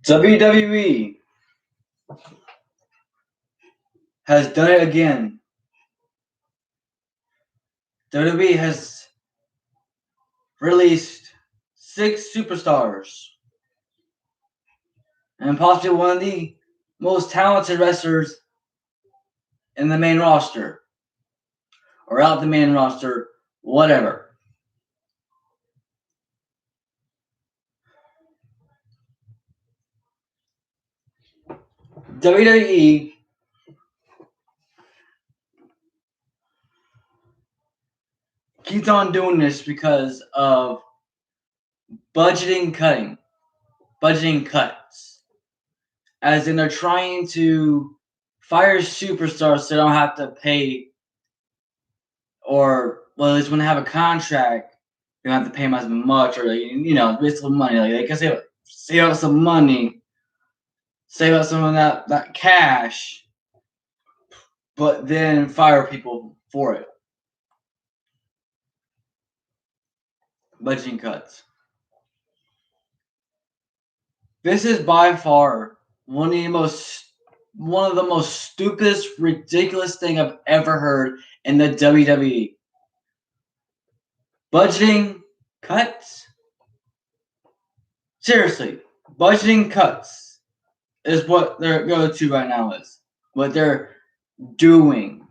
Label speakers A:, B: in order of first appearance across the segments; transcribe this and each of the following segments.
A: WWE has done it again. WWE has released 6 superstars and possibly one of the most talented wrestlers in the main roster or out the main roster, whatever. WWE keeps on doing this because of budgeting cuts. As in, they're trying to fire superstars so they don't have to pay, or well, at least when they have a contract, they don't have to pay them as much, or basically money. Like they can save up some money, save up some of that cash, but then fire people for it. Budgeting cuts. This is by far one of the most stupidest, ridiculous thing I've ever heard in the WWE. Budgeting cuts? Seriously, budgeting cuts is what their go-to right now is. What they're doing.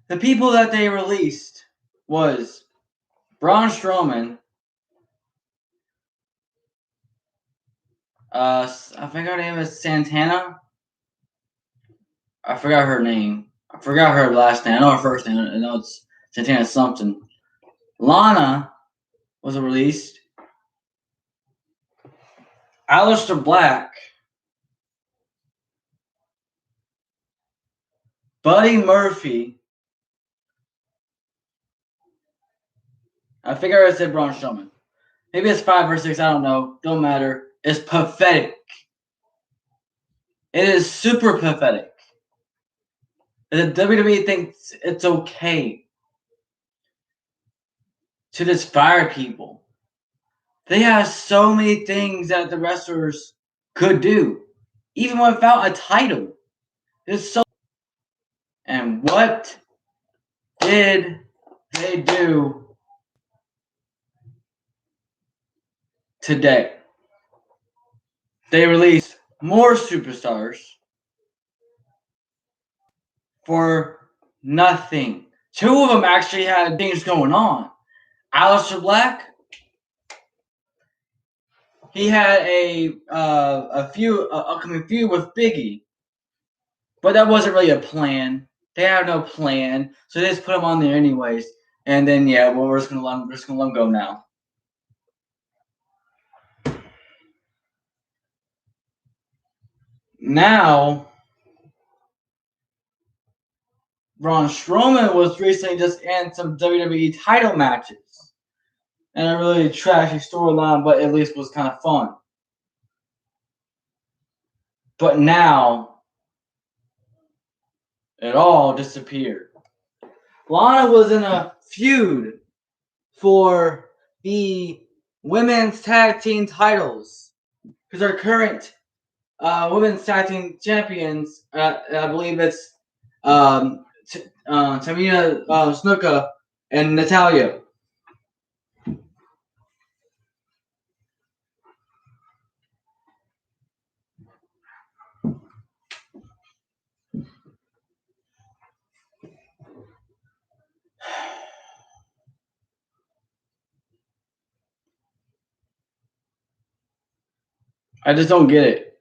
A: The people that they released was Braun Strowman, I think her name is Santana. I forgot her name. I forgot her last name. I know her first name. I know it's Santana something. Lana was released. Aleister Black. Buddy Murphy. I figure I said Braun Strowman. Maybe it's 5 or 6. I don't know. Don't matter. It's pathetic. It is super pathetic. The WWE thinks it's okay to just fire people. They have so many things that the wrestlers could do, even without a title. It's so. And what did they do today? They released more superstars for nothing. 2 of them actually had things going on. Aleister Black, he had a upcoming feud with Biggie, but that wasn't really a plan. They had no plan, so they just put him on there anyways. And then we're just gonna let him go now. Now, Braun Strowman was recently just in some WWE title matches. And a really trashy storyline, but at least was kind of fun. But now, it all disappeared. Lana was in a feud for the women's tag team titles. Because our current women's tag team champions, I believe it's Tamina Snuka and Natalya. I just don't get it.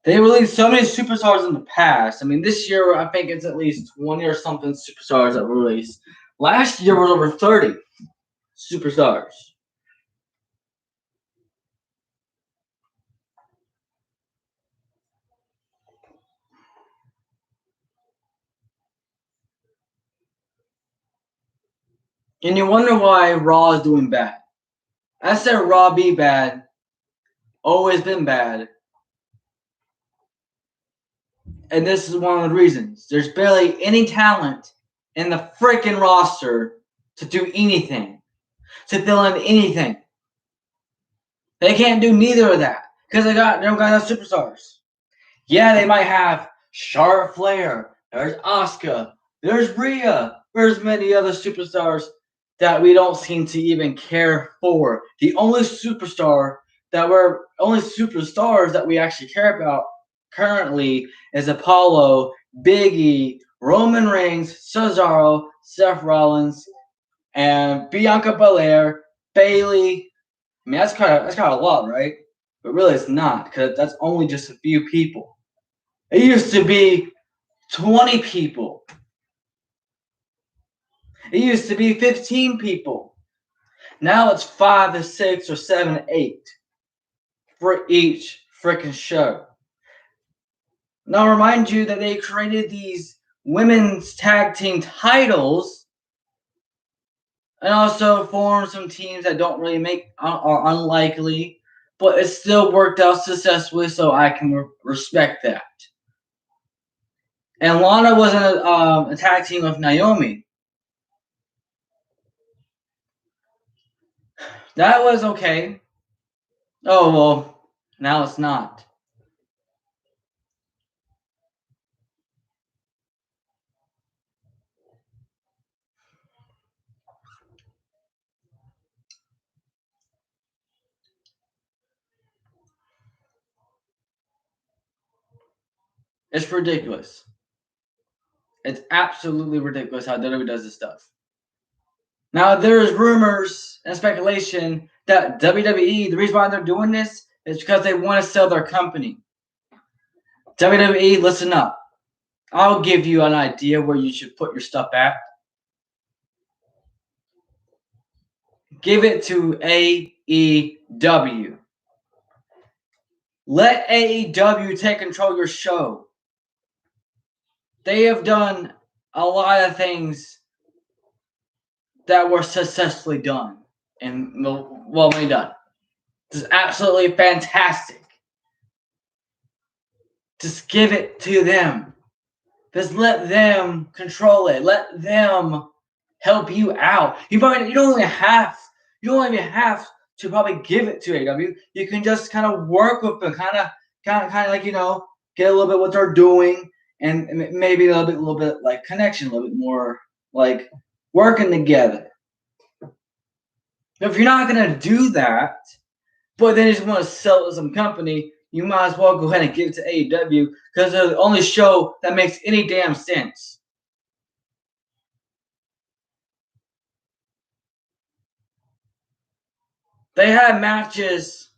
A: They released so many superstars in the past. I mean, this year I think it's at least 20 or something superstars that were released. Last year was over 30 superstars. And you wonder why Raw is doing bad. I said Raw be bad. Always been bad. And this is one of the reasons. There's barely any talent in the freaking roster to do anything, to fill in anything. They can't do neither of that because they don't got enough superstars. Yeah, they might have Charlotte Flair. There's Asuka. There's Rhea. There's many other superstars that we don't seem to even care for. The only superstars that we actually care about currently is Apollo, Big E, Roman Reigns, Cesaro, Seth Rollins, and Bianca Belair, Bayley. I mean, that's kind of a lot, right? But really, it's not because that's only just a few people. It used to be 20 people. It used to be 15 people. Now it's 5 to 6 or 7 to 8 for each freaking show. Now, I'll remind you that they created these women's tag team titles and also formed some teams that don't really are unlikely, but it still worked out successfully, so I can respect that. And Lana was in a tag team with Naomi. That was okay. Oh, well, now it's not. It's ridiculous. It's absolutely ridiculous how WWE does this stuff. Now, there's rumors and speculation that WWE, the reason why they're doing this is because they want to sell their company. WWE, listen up. I'll give you an idea where you should put your stuff at. Give it to AEW. Let AEW take control of your show. They have done a lot of things that were successfully done and well done. This is absolutely fantastic. Just give it to them. Just let them control it. Let them help you out. You don't even have to probably give it to AEW. You can just kind of work with them, kind of like get a little bit what they're doing, and maybe a little bit like connection, a little bit more like working together. If you're not gonna do that, but then you just want to sell it to some company, you might as well go ahead and give it to AEW because they're the only show that makes any damn sense. They have matches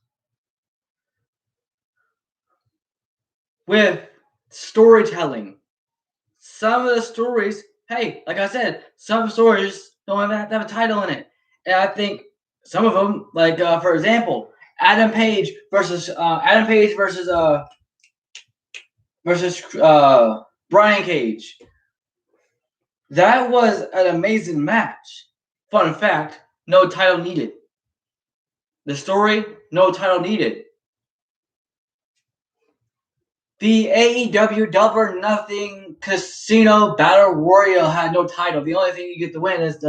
A: with storytelling. Some of the stories, hey, like I said, some stories don't have a title in it. And I think some of them, like for example, Adam Page versus Brian Cage. That was an amazing match. Fun fact, no title needed. The story, no title needed. The AEW Double or Nothing Casino Battle Royal had no title. The only thing you get to win is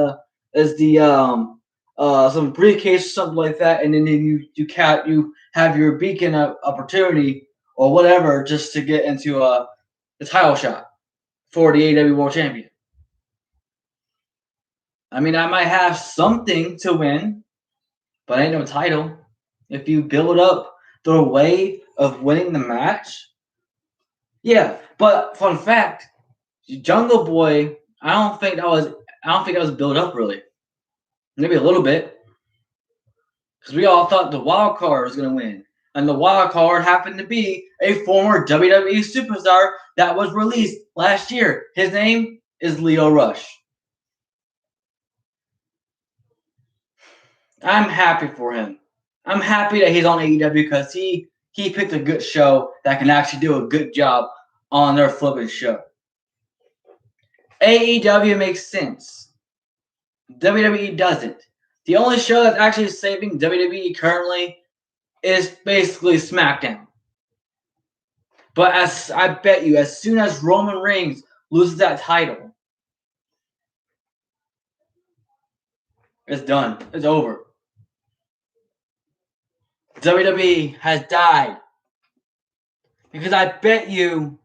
A: some briefcase or something like that, and then you have your beacon opportunity or whatever just to get into the title shot for the AEW World Champion. I mean, I might have something to win, but ain't no title. If you build up the way of winning the match, yeah. But fun fact, Jungle Boy, I don't think that was built up really. Maybe a little bit, because we all thought the wild card was gonna win, and the wild card happened to be a former WWE superstar that was released last year. His name is Lio Rush. I'm happy for him. I'm happy that he's on AEW because he picked a good show that can actually do a good job on their flipping show. AEW makes sense. WWE doesn't. The only show that's actually saving WWE currently is basically SmackDown. But as I bet you, as soon as Roman Reigns loses that title, It's done. It's over. WWE has died. Because I bet you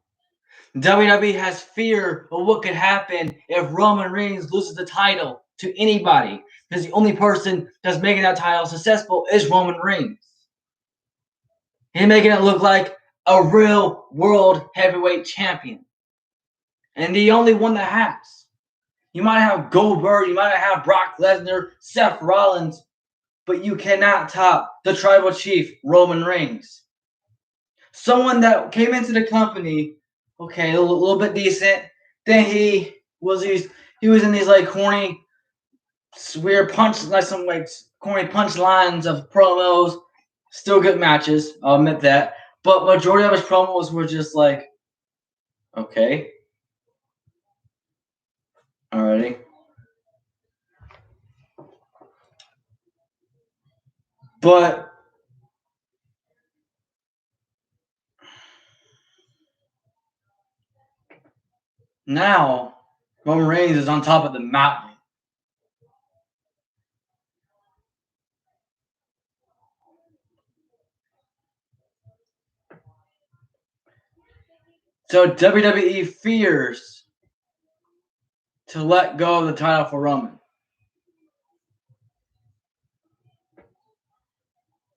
A: WWE has fear of what could happen if Roman Reigns loses the title to anybody. Because the only person that's making that title successful is Roman Reigns. He's making it look like a real world heavyweight champion. And the only one that has. You might have Goldberg, you might have Brock Lesnar, Seth Rollins, but you cannot top the tribal chief, Roman Reigns. Someone that came into the company, okay, a little bit decent. Then he was in these like corny, weird corny punch lines of promos. Still good matches, I'll admit that. But majority of his promos were just like, okay, alrighty. But now Roman Reigns is on top of the mountain. So WWE fears to let go of the title for Roman.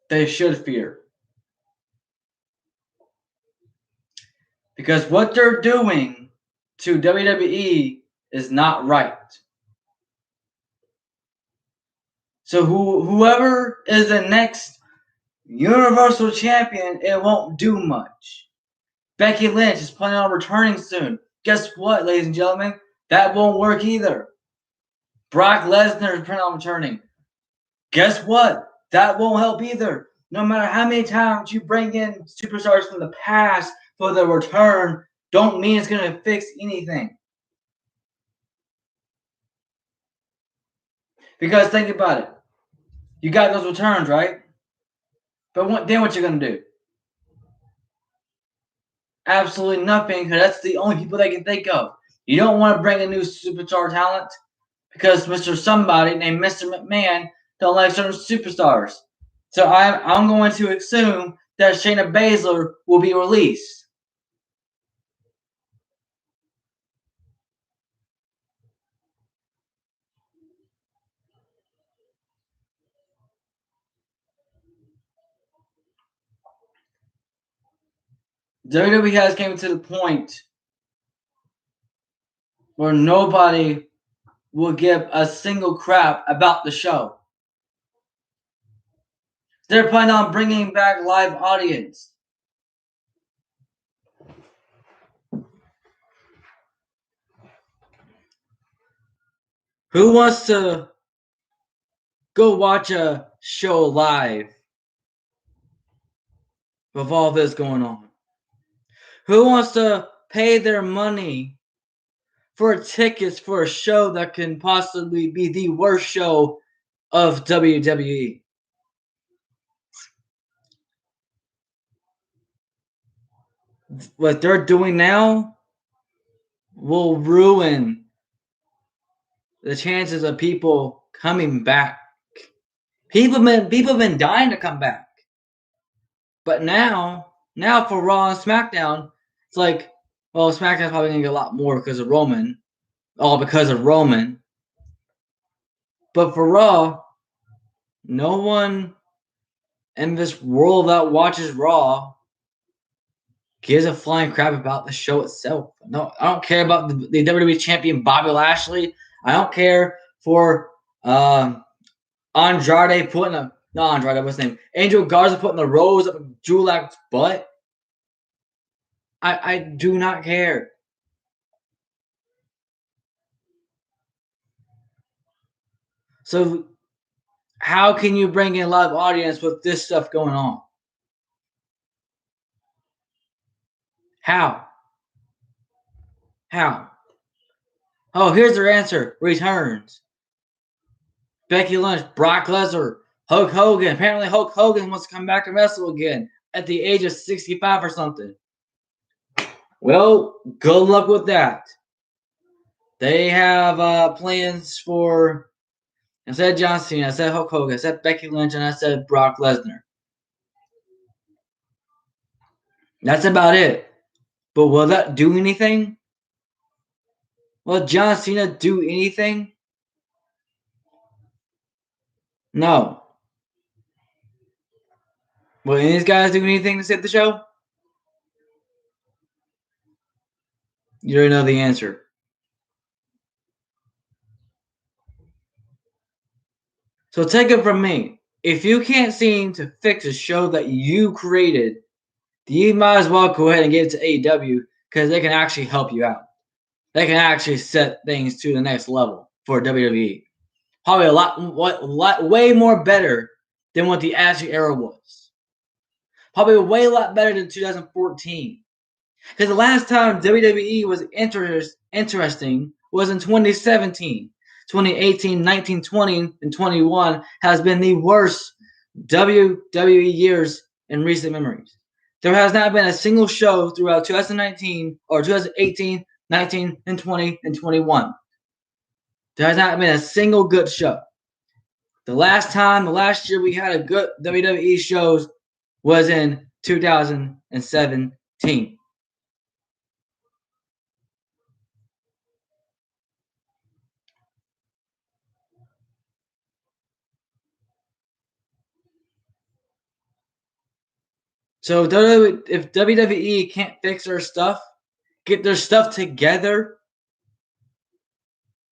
A: They should fear. Because what they're doing to WWE is not right. So whoever is the next Universal Champion, it won't do much. Becky Lynch is planning on returning soon. Guess what, ladies and gentlemen? That won't work either. Brock Lesnar is planning on returning. Guess what? That won't help either. No matter how many times you bring in superstars from the past for the return, don't mean it's going to fix anything. Because think about it. You got those returns, right? But then what you going to do? Absolutely nothing, because that's the only people they can think of. You don't want to bring a new superstar talent because Mr. Somebody named Mr. McMahon don't like certain superstars. So I'm going to assume that Shayna Baszler will be released. WWE has came to the point where nobody will give a single crap about the show. They're planning on bringing back live audience. Who wants to go watch a show live with all this going on? Who wants to pay their money for tickets for a show that can possibly be the worst show of WWE? What they're doing now will ruin the chances of people coming back. People have been dying to come back. But now for Raw and SmackDown, it's like, well, SmackDown's probably going to get a lot more because of Roman. All because of Roman. But for Raw, no one in this world that watches Raw gives a flying crap about the show itself. No, I don't care about the WWE champion Bobby Lashley. I don't care for Andrade putting what's his name? Angel Garza putting the rose up Julak's butt. I do not care. So how can you bring in a live audience with this stuff going on? How? Oh, here's their answer. Returns. Becky Lynch, Brock Lesnar, Hulk Hogan. Apparently Hulk Hogan wants to come back and wrestle again at the age of 65 or something. Well, good luck with that. They have plans for I said John Cena. I said Hulk Hogan. I said Becky Lynch, and I said Brock Lesnar. That's about it. But will that do anything? Will John Cena do anything? No. Will any of these guys do anything to save the show? You already know the answer. So take it from me. If you can't seem to fix a show that you created, you might as well go ahead and give it to AEW because they can actually help you out. They can actually set things to the next level for WWE. Probably a lot, way more better than what the Attitude Era was. Probably way a lot better than 2014. Because the last time WWE was interesting was in 2017. 2018, 19, 20, and 21 has been the worst WWE years in recent memories. There has not been a single show throughout 2019 or 2018, 19, and 20, and 21. There has not been a single good show. The last year we had a good WWE shows was in 2017. So if WWE can't fix their stuff, get their stuff together,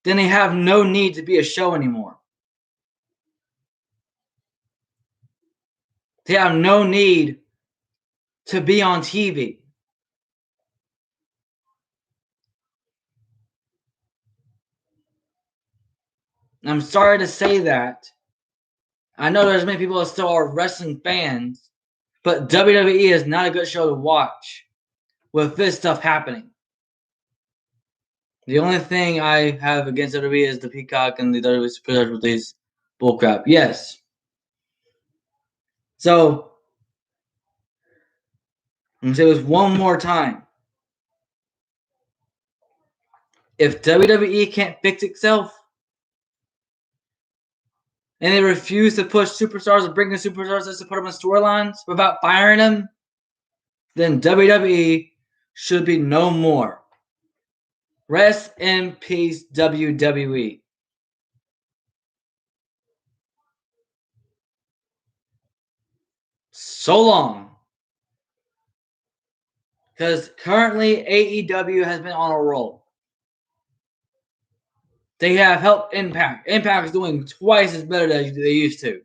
A: then they have no need to be a show anymore. They have no need to be on TV. I'm sorry to say that. I know there's many people that still are wrestling fans, but WWE is not a good show to watch with this stuff happening. The only thing I have against WWE is the Peacock and the WWE Superstars with these bullcrap. Yes. So, I'm going to say this one more time. If WWE can't fix itself, and they refuse to push superstars and bring in superstars just to put them in storylines without firing them, then WWE should be no more. Rest in peace, WWE. So long. Because currently AEW has been on a roll. They have helped Impact. Impact is doing twice as better than they used to.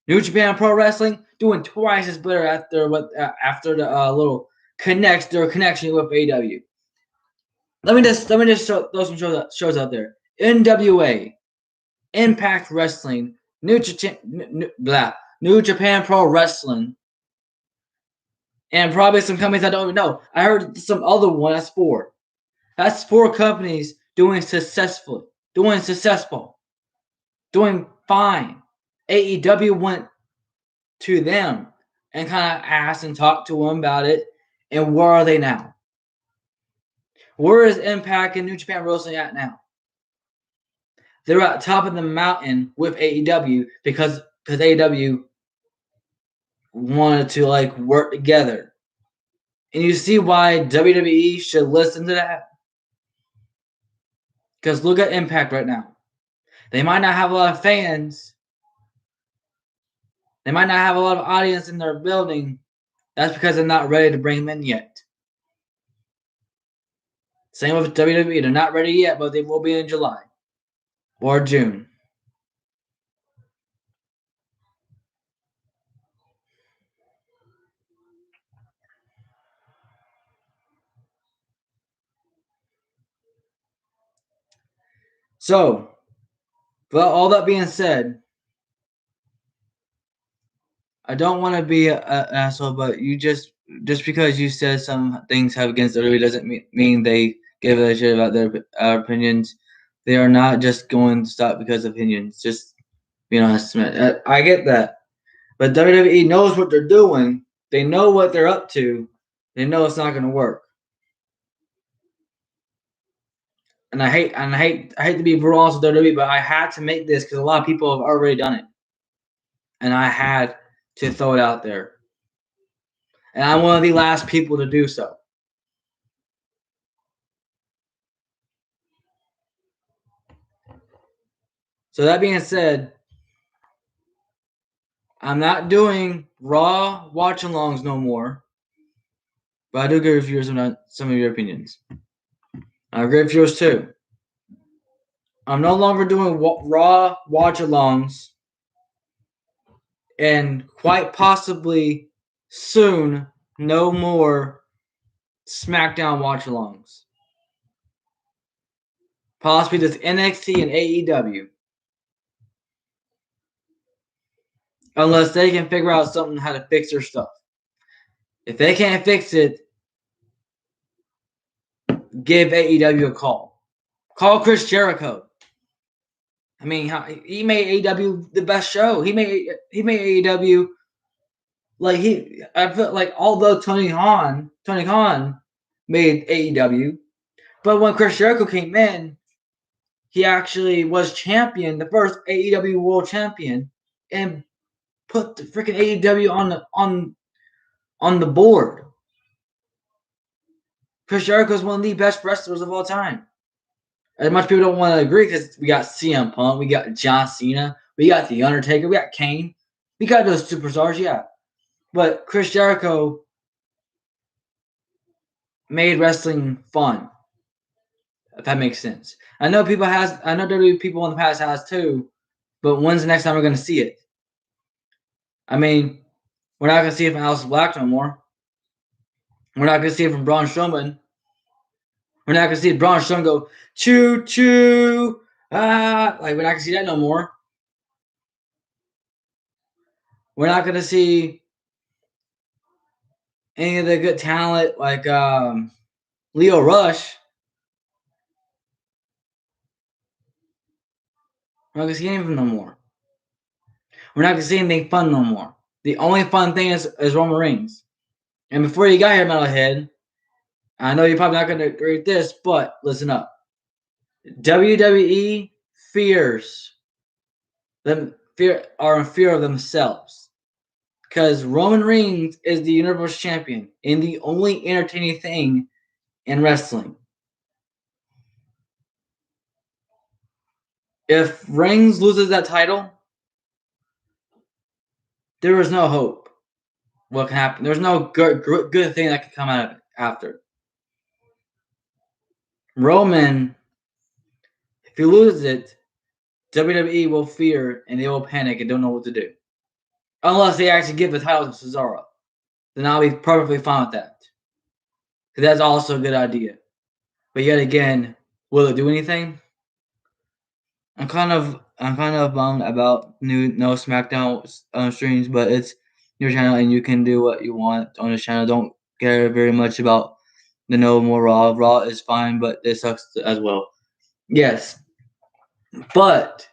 A: New Japan Pro Wrestling doing twice as better after the little connection with AEW. Let me just throw some shows out there. NWA, Impact Wrestling, New Japan Pro Wrestling, and probably some companies I don't even know. I heard some other one. That's four. That's four companies doing successful, doing fine. AEW went to them and kind of asked and talked to them about it. And where are they now? Where is Impact and New Japan Wrestling at now? They're at the top of the mountain with AEW because AEW wanted to work together. And you see why WWE should listen to that. Because look at Impact right now. They might not have a lot of fans. They might not have a lot of audience in their building. That's because they're not ready to bring them in yet. Same with WWE. They're not ready yet, but they will be in July or June. So, but all that being said, I don't want to be an asshole, but you just because you said some things have against WWE doesn't mean they give a shit about their opinions. They are not just going to stop because of opinions. Just being honest, I get that, but WWE knows what they're doing. They know what they're up to. They know it's not going to work. And I hate to be brutal honest with WWE, but I had to make this because a lot of people have already done it, and I had to throw it out there. And I'm one of the last people to do so. So that being said, I'm not doing Raw watch-alongs no more, but I do agree with yours on some of your opinions. I agree with yours too. I'm no longer doing Raw watch-alongs, and quite possibly soon, no more SmackDown watch-alongs. Possibly just NXT and AEW. Unless they can figure out something how to fix their stuff. If they can't fix it, give AEW a call. Call Chris Jericho. I mean, he made AEW the best show. He made AEW like I feel like although Tony Khan made AEW, but when Chris Jericho came in, he actually was champion, the first AEW World Champion, and put the freaking AEW on the board. Chris Jericho is one of the best wrestlers of all time. As much people don't want to agree because we got CM Punk, we got John Cena, we got The Undertaker, we got Kane. We got those superstars, yeah. But Chris Jericho made wrestling fun, if that makes sense. I know WWE people in the past has too, but when's the next time we're going to see it? I mean, we're not going to see it from Alistair Black no more. We're not going to see it from Braun Strowman. We're not going to see Braun Strowman go, choo choo, like we're not going to see that no more. We're not going to see any of the good talent like Leo Rush. We're not going to see any of them no more. We're not going to see anything fun no more. The only fun thing is Roman Reigns. And before you got here, Metalhead, I know you're probably not going to agree with this, but listen up. WWE are in fear of themselves. Because Roman Reigns is the Universal Champion and the only entertaining thing in wrestling. If Reigns loses that title, there is no hope. What can happen? There's no good thing that can come out of it after. Roman, if he loses it, WWE will fear and they will panic and don't know what to do. Unless they actually give the title to Cesaro. Then I'll be perfectly fine with that. Because that's also a good idea. But yet again, will it do anything? I'm kind of bummed about no SmackDown streams, but it's your channel and you can do what you want on this channel. Don't care very much about the no more Raw. Raw is fine, but it sucks as well. Yes, but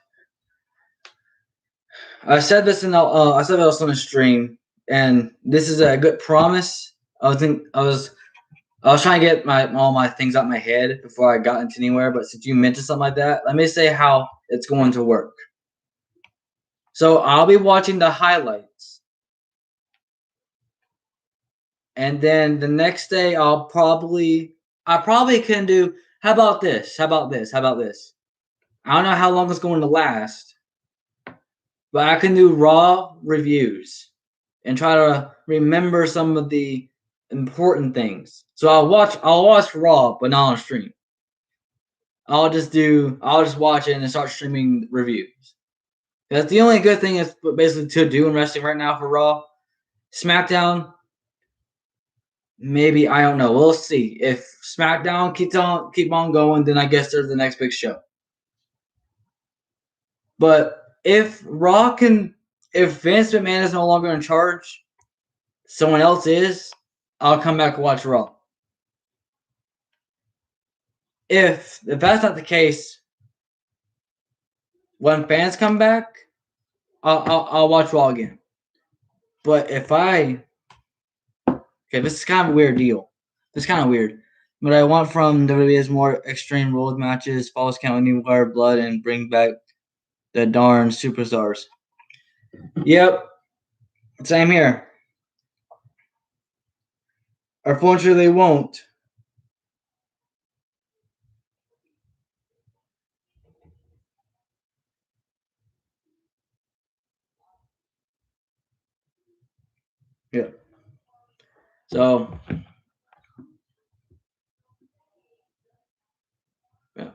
A: I said this I said this on the stream, and this is a good promise. I was trying to get all my things out of my head before I got into anywhere, but since you mentioned something like that, let me say how it's going to work. So I'll be watching the highlights. And then the next day I probably can do, how about this? I don't know how long it's going to last, but I can do Raw reviews and try to remember some of the important things. So I'll watch Raw, but not on stream. I'll just watch it and start streaming reviews. That's the only good thing is basically to do in wrestling right now for Raw. SmackDown, maybe, I don't know. We'll see. If SmackDown keep on going, then I guess there's the next big show. But if Vince McMahon is no longer in charge, someone else is, I'll come back and watch Raw. If that's not the case, when fans come back, I'll watch Raw again. But this is kind of a weird deal. This is kind of weird. What I want from WWE is more extreme rules matches, falls count anywhere, blood, and bring back the darn superstars. Yep, same here. Unfortunately, they won't. Yeah. So, yeah.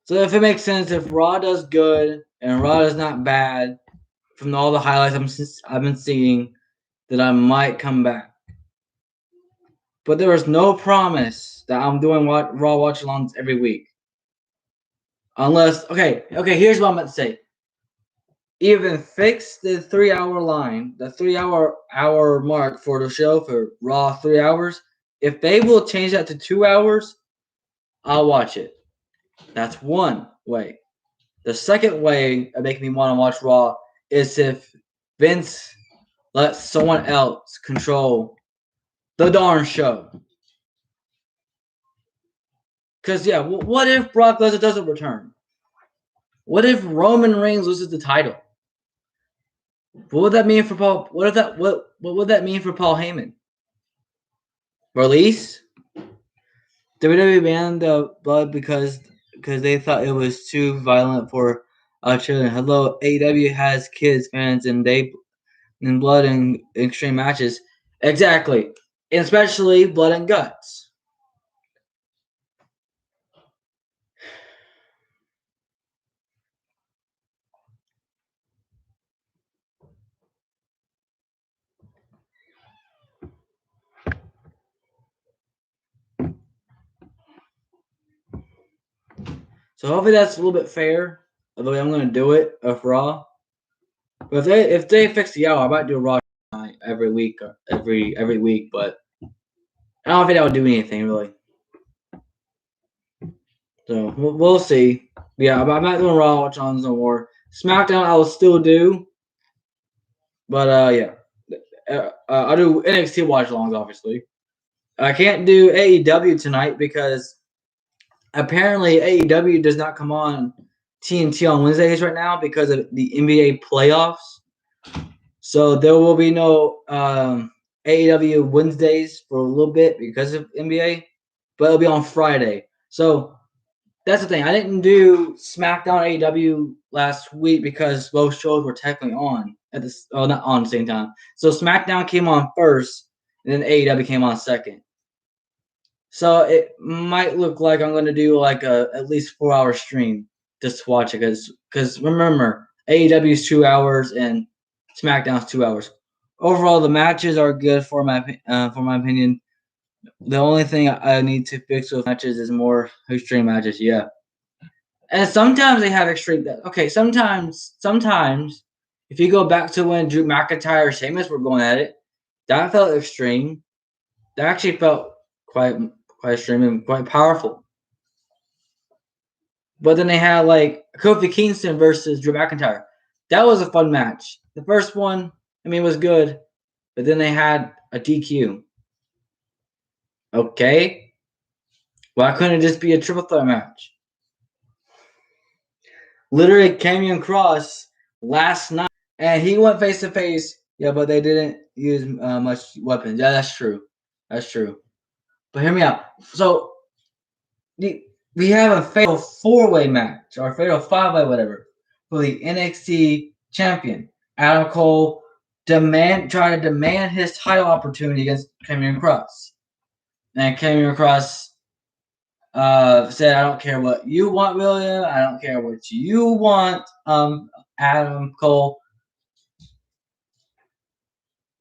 A: So if it makes sense, if Raw does good and Raw is not bad, from all the highlights I've been seeing, that I might come back. But there is no promise that I'm doing Raw watch-alongs every week. Unless, okay, here's what I'm about to say. Even fix the 3-hour line, the 3-hour mark for the show for Raw 3 hours. If they will change that to 2 hours, I'll watch it. That's one way. The second way of making me want to watch Raw is if Vince lets someone else control the darn show. Because, yeah, what if Brock Lesnar doesn't return? What if Roman Reigns loses the title? What would that mean for Paul? What would that mean for Paul Heyman? Release? WWE banned the blood because they thought it was too violent for children. Hello, AEW has kids fans and blood and extreme matches. Exactly, especially blood and guts. So hopefully that's a little bit fair. The way I'm going to do it of Raw. But if they fix the hour, I might do a Raw every week, every week. But I don't think that would do anything really. So we'll see. Yeah, I'm not doing Raw watch-ons no more. SmackDown I will still do, but yeah, I'll do NXT watch-alongs obviously. I can't do AEW tonight because apparently AEW does not come on TNT on Wednesdays right now because of the NBA playoffs. So there will be no AEW Wednesdays for a little bit because of NBA, but it'll be on Friday. So that's the thing. I didn't do SmackDown AEW last week because both shows were technically on at this. Oh, not on the same time. So SmackDown came on first, and then AEW came on second. So it might look like I'm going to do like a at least 4-hour stream just to watch it because remember AEW is 2 hours and SmackDown's 2 hours. Overall, the matches are good for my opinion. The only thing I need to fix with matches is more extreme matches. Yeah, and sometimes they have extreme. Okay, sometimes if you go back to when Drew McIntyre and Sheamus were going at it, that felt extreme. That actually felt quite extreme and quite powerful. But then they had like Kofi Kingston versus Drew McIntyre. That was a fun match. The first one, I mean, was good, but then they had a DQ. Okay, why couldn't it just be a triple threat match? Literally, Karrion Kross last night, and he went face to face. Yeah, but they didn't use much weapons. Yeah, that's true. That's true. But hear me out. So we have a fatal 4-way match or a fatal 5-way, whatever, for the NXT champion. Adam Cole trying to demand his title opportunity against Karrion Kross, and Karrion Kross said, "I don't care what you want, William. I don't care what you want, Adam Cole.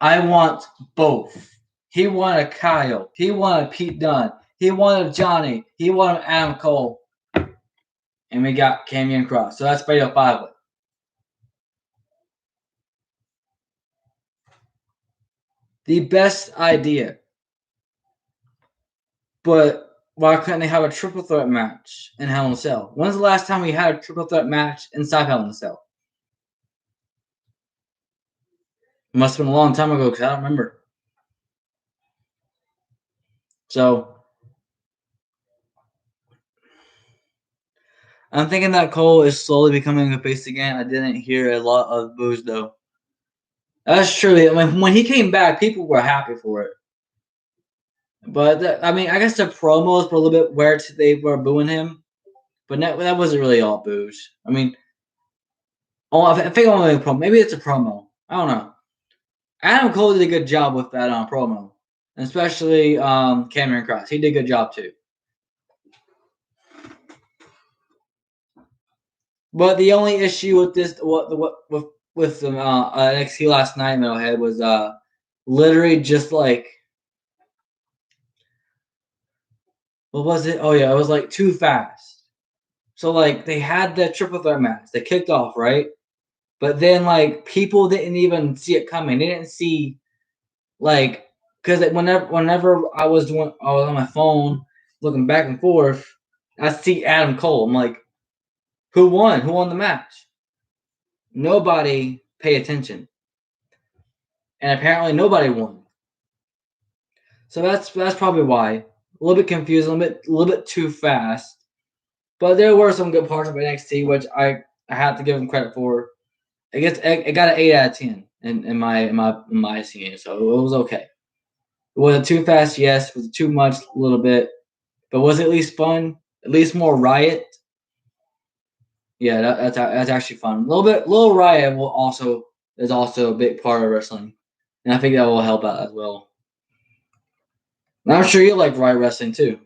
A: I want both." He wanted Kyle. He wanted Pete Dunne. He wanted Johnny. He wanted Adam Cole. And we got Karrion Kross. So that's Fatal 5-way. The best idea. But why couldn't they have a triple threat match in Hell in a Cell? When's the last time we had a triple threat match inside Hell in a Cell? It must have been a long time ago because I don't remember. So I'm thinking that Cole is slowly becoming a face again. I didn't hear a lot of boos though. That's true. I mean, when he came back, people were happy for it. But I mean, I guess the promos were a little bit where they were booing him, but that wasn't really all boos. I mean, I think only a promo. Maybe it's a promo. I don't know. Adam Cole did a good job with that promo, especially Cameron Cross. He did a good job too. But the only issue with this, with the NXT last night, Metalhead, was literally just like, what was it? Oh yeah, it was like too fast. So like they had the triple threat match, they kicked off right, but then like people didn't even see it coming. They didn't see like because whenever I was on my phone looking back and forth, I see Adam Cole. I'm like, who won? Who won the match? Nobody pay attention, and apparently nobody won. So that's probably why. A little bit confused, a little bit too fast. But there were some good parts of NXT, which I have to give them credit for. It got an 8 out of 10 in my opinion, so it was okay. Was it too fast? Yes. Was it too much? A little bit. But was it at least fun? At least more riot? Yeah, that's actually fun. Little riot is also a big part of wrestling, and I think that will help out as well. And I'm sure you like riot wrestling too.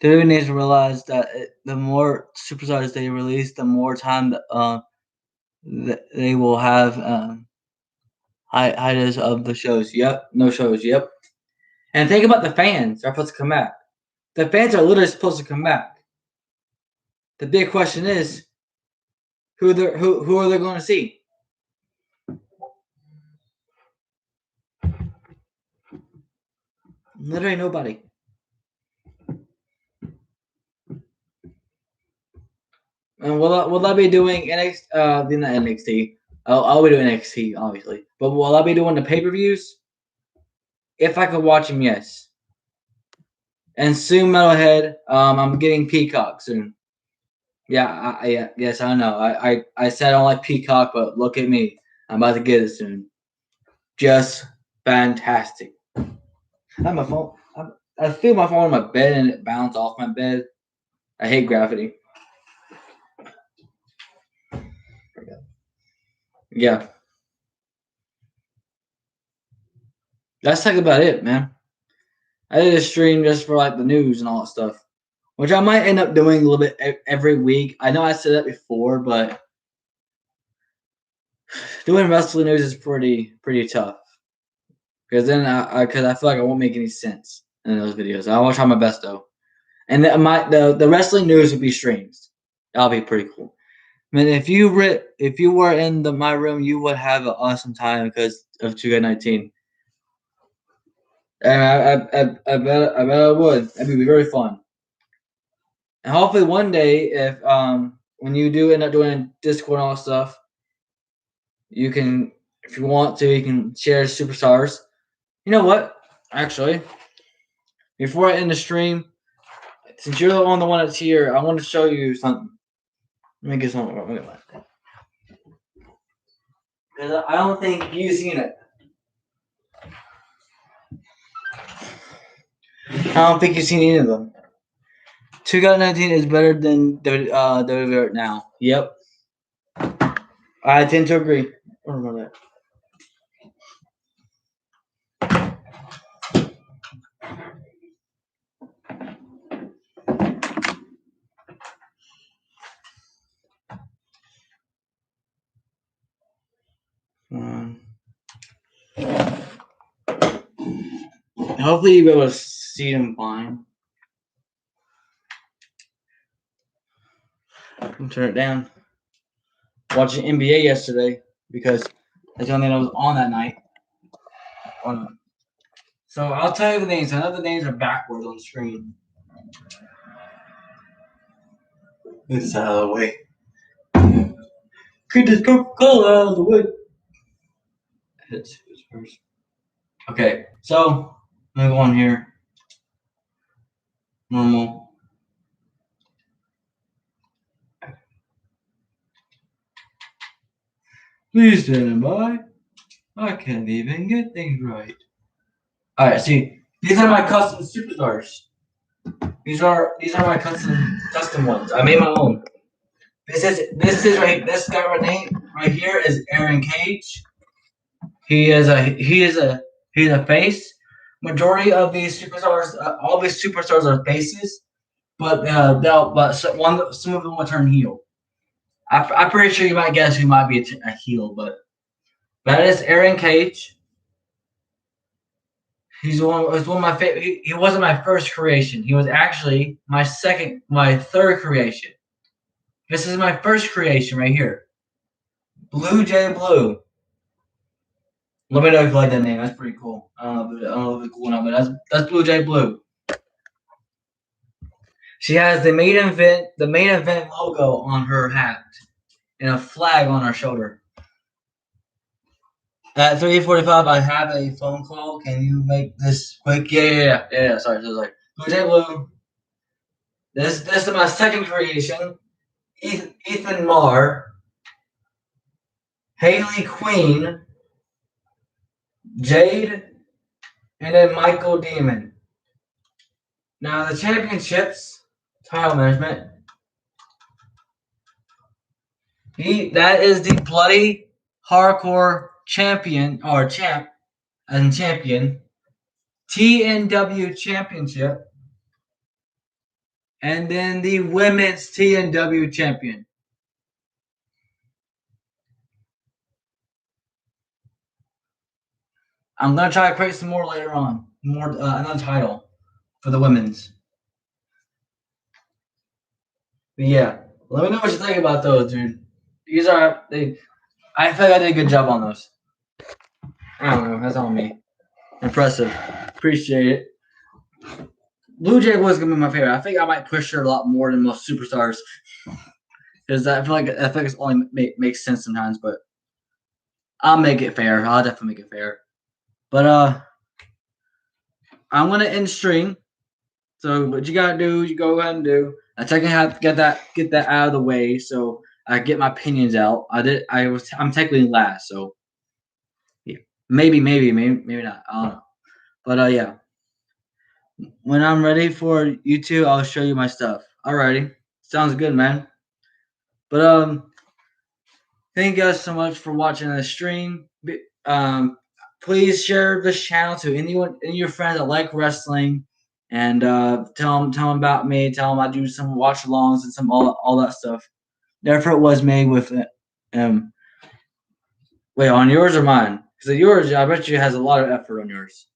A: WWE needs to realize that the more superstars they release, the more time they will have hiatus of the shows. Yep, no shows. Yep. And think about the fans are supposed to come back. The fans are literally supposed to come back. The big question is who are they going to see? Literally nobody. And will I be doing NXT? Not NXT. I'll be doing NXT obviously, but will I be doing the pay per views? If I could watch them, yes. And soon, Metalhead, I'm getting Peacock soon. Yeah, yes, I know. I said I don't like Peacock, but look at me. I'm about to get it soon. Just fantastic. I have my phone. I feel my phone on my bed and it bounced off my bed. I hate gravity. Yeah, that's like about it, man. I did a stream just for like the news and all that stuff, which I might end up doing a little bit every week. I know I said that before, but doing wrestling news is pretty tough because then I feel like I won't make any sense in those videos. I will try my best though, and the wrestling news would be streams. That'll be pretty cool. I mean, if you were in my room, you would have an awesome time because of 2K19. And I bet I would. That'd be very fun. And hopefully one day, if when you do end up doing Discord and all that stuff, you can, if you want to, you can share superstars. You know what? Actually, before I end the stream, since you're the one that's here, I want to show you something. Let me get something. Because I don't think you've seen it. I don't think you've seen any of them. 2019 is better than WWE right now. Yep. I tend to agree. Hopefully you'll be able to see them fine. I'm turn it down. Watching NBA yesterday because that's the only thing that was on that night. So I'll tell you the names. I know the names are backwards on the screen. This out of the way. Get this Coca-Cola out of the way. Hits first. Okay, so I'm gonna go on here. Normal. Please stand by. I can't even get things right. Alright, see, these are my custom superstars. These are my custom ones. I made my own. This guy right here is Aaron Cage. He's a face. Majority of these superstars, all these superstars are faces, but some of them will turn heel. I'm pretty sure you might guess who might be a heel, but that is Aaron Cage. He's one of my favorite. He wasn't my first creation. He was actually my third creation. This is my first creation right here. Blue Jay Blue. Let me know if you like that name. That's pretty cool. I don't know if it's cool or not, but that's Blue Jay Blue. She has the main event logo on her hat and a flag on her shoulder. At 3:45, I have a phone call. Can you make this quick? Yeah. Sorry, so like Blue Jay Blue. This is my second creation. Ethan Marr, Haley Queen, Jade, and then Michael Demon. Now the championships, title management. That is the bloody hardcore champion or champ and champion. TNW championship. And then the women's TNW champion. I'm gonna try to create some more later on. Another title for the women's. But yeah, let me know what you think about those, dude. I feel like I did a good job on those. I don't know. That's on me. Impressive. Appreciate it. Blue Jay was gonna be my favorite. I think I might push her a lot more than most superstars because I feel like it's only makes sense sometimes. But I'll make it fair. I'll definitely make it fair. But I'm gonna end stream. So what you gotta do, you go ahead and do. I have to get that out of the way so I get my opinions out. I'm technically last, so yeah. Maybe not. I don't know. But yeah. When I'm ready for you two, I'll show you my stuff. Alrighty. Sounds good, man. But thank you guys so much for watching the stream. Please share this channel to any of your friends that like wrestling, and tell them about me. Tell them I do some watch-alongs and some all that stuff. The effort was made with wait, on yours or mine? Because yours, I bet you has a lot of effort on yours.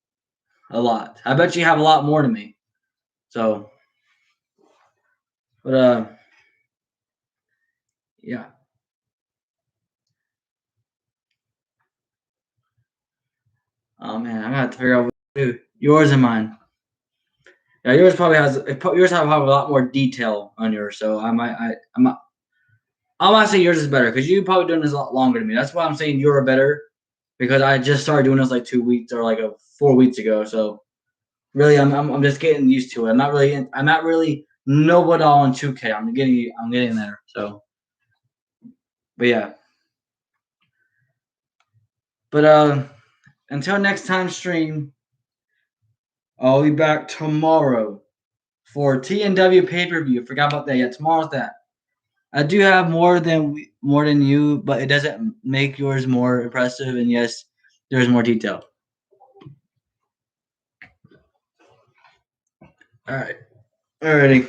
A: A lot. I bet you have a lot more than me. So, but yeah. Oh man, I'm gonna have to figure out what to do. Yours and mine. Yeah, yours have a lot more detail on yours, so I might say yours is better because you probably doing this a lot longer than me. That's why I'm saying you're better because I just started doing this like 2 weeks or like 4 weeks ago. So really, I'm just getting used to it. I'm not really know it all in 2K. I'm getting there. So, but yeah. But until next time stream, I'll be back tomorrow for TNW pay-per-view. Forgot about that. Yeah, tomorrow's that. I do have more than you, but it doesn't make yours more impressive. And yes, there's more detail. All right, alrighty.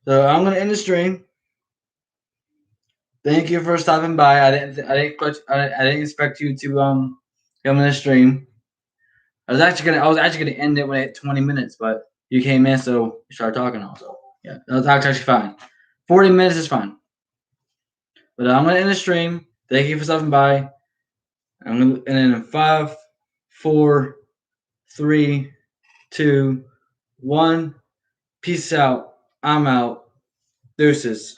A: So I'm gonna end the stream. Thank you for stopping by. I didn't expect you to come in the stream. I was actually gonna end it when it hit 20 minutes, but you came in, so you started talking also. Yeah, that's actually fine. 40 minutes is fine. But I'm gonna end the stream. Thank you for stopping by. And then in 5, 4, 3, 2, 1. Peace out. I'm out. Deuces.